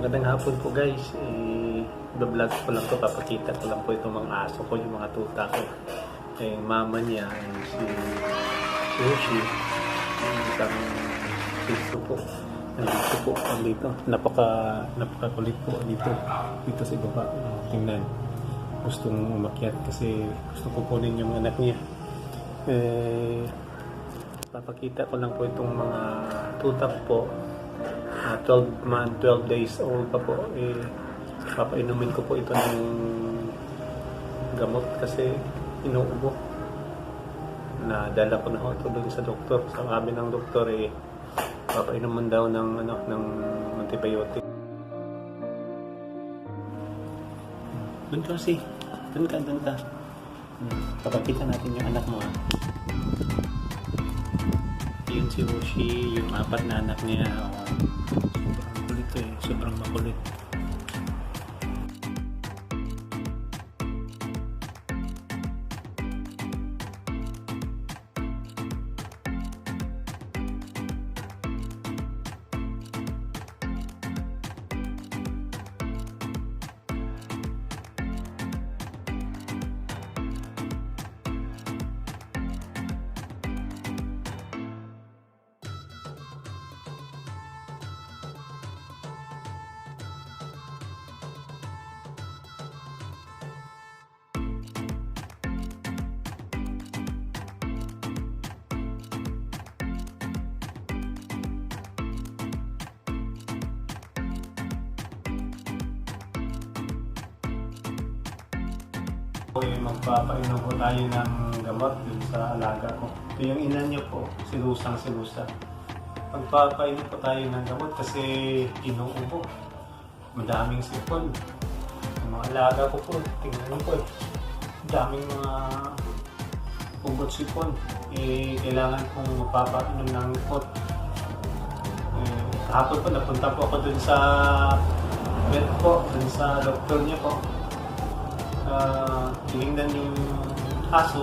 Magandang hapon po guys. Vlog ko lang to, papakita ko lang po itong mga aso ko, yung mga tuta ko. Yung mama niya ay si Yoshi, yung isang piso po. Nandito po, dito. Napakakulit po dito sa baba. Tingnan. Gustong umakyat kasi gusto ko kunin yung anak niya. Papakita ko lang po itong mga tuta po. 12 days old pa po. Papainumin ko po ito ng gamot kasi inuubo. Nadala ko na ito doon sa doktor. Sabi ng doktor papainuman daw ng antibiotic. Doon kasi. Doon ka. Papakita natin yung anak mo. Yun si Yoshi, yung 4 na anak niya. Sobrang kulit sobrang makulit. Magpapainom po tayo ng gamot dun sa alaga ko. Ito yung ina niyo po, si Lusa. Magpapainom po tayo ng gamot kasi inuubo. Madaming sipon. Ang mga alaga ko po, tingnan niyo po daming mga ugot sipon. Kailangan kong magpapainom ng pot. Kahapon po, napunta po ako dun sa vet po, dun sa doktor niya po. Tinignan yung aso,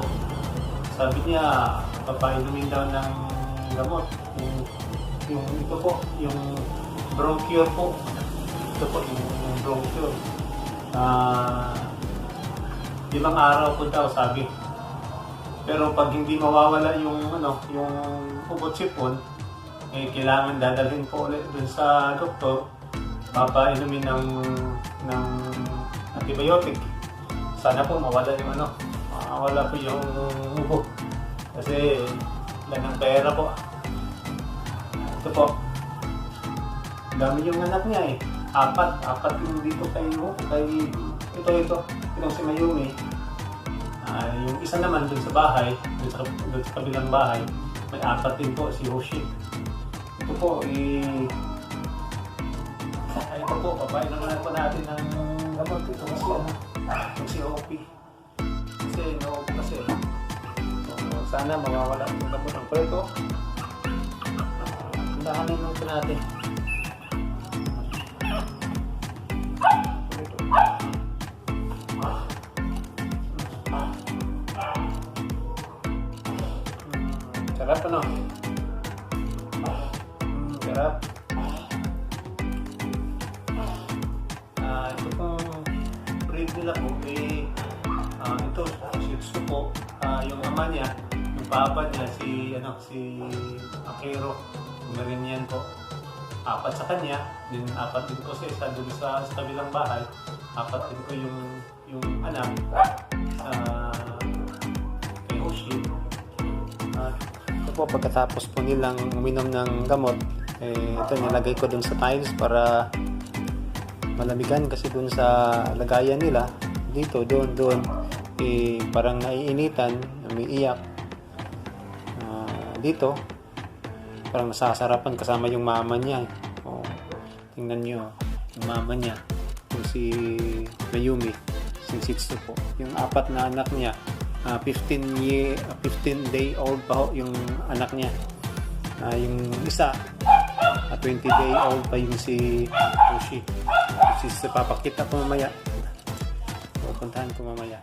sabi niya papainumin daw ng gamot, yung ito po, yung bronchior po, ito po yung bronchior. 5 araw po daw sabi, pero pag hindi mawawala yung yung ugot sipon, kailangan dadalhin po ulit dun sa doktor, papainumin ng antibiotic. Sana po mawala yung mawala po yung ubo. Kasi lang ng pera po. Ito po. Dami yung anak niya 4 yung dito itong si Mayumi. Yung isa naman dun sa bahay, dun sa kabilang bahay, may 4 din po si Yoshi. Ito po ito po, papainom na po natin ng gamot. Ito kasi OP. Kasi no-OP kasi. Sana mawawala yung gamot ng preto. Dahanin lang po natin. Sarap sarap. Ito pong breed nila po ito Shih Tzu po, yung ama niya, yung papa niya si Akero, Pomeranian po. 4 sa kanya, din 4 din po sa isa dun sa kabilang bahay. 4 din po yung anak kay Yoshi. Ito po, pagkatapos po nilang uminom ng gamot, ito nilagay ko dun sa tiles para malamigan kasi dun sa lagayan nila doon parang naiinitan, umiiyak. Dito parang nasasarapan kasama yung mama niya. Tingnan nyo yung mama niya, yung si Mayumi, si Shih Tzu po, yung 4 na anak niya. 15 day old pa ho yung anak niya. Yung isa 20 day old pa yung si Yoshi. Papakita ko mamaya. Pupuntahan ko mamaya.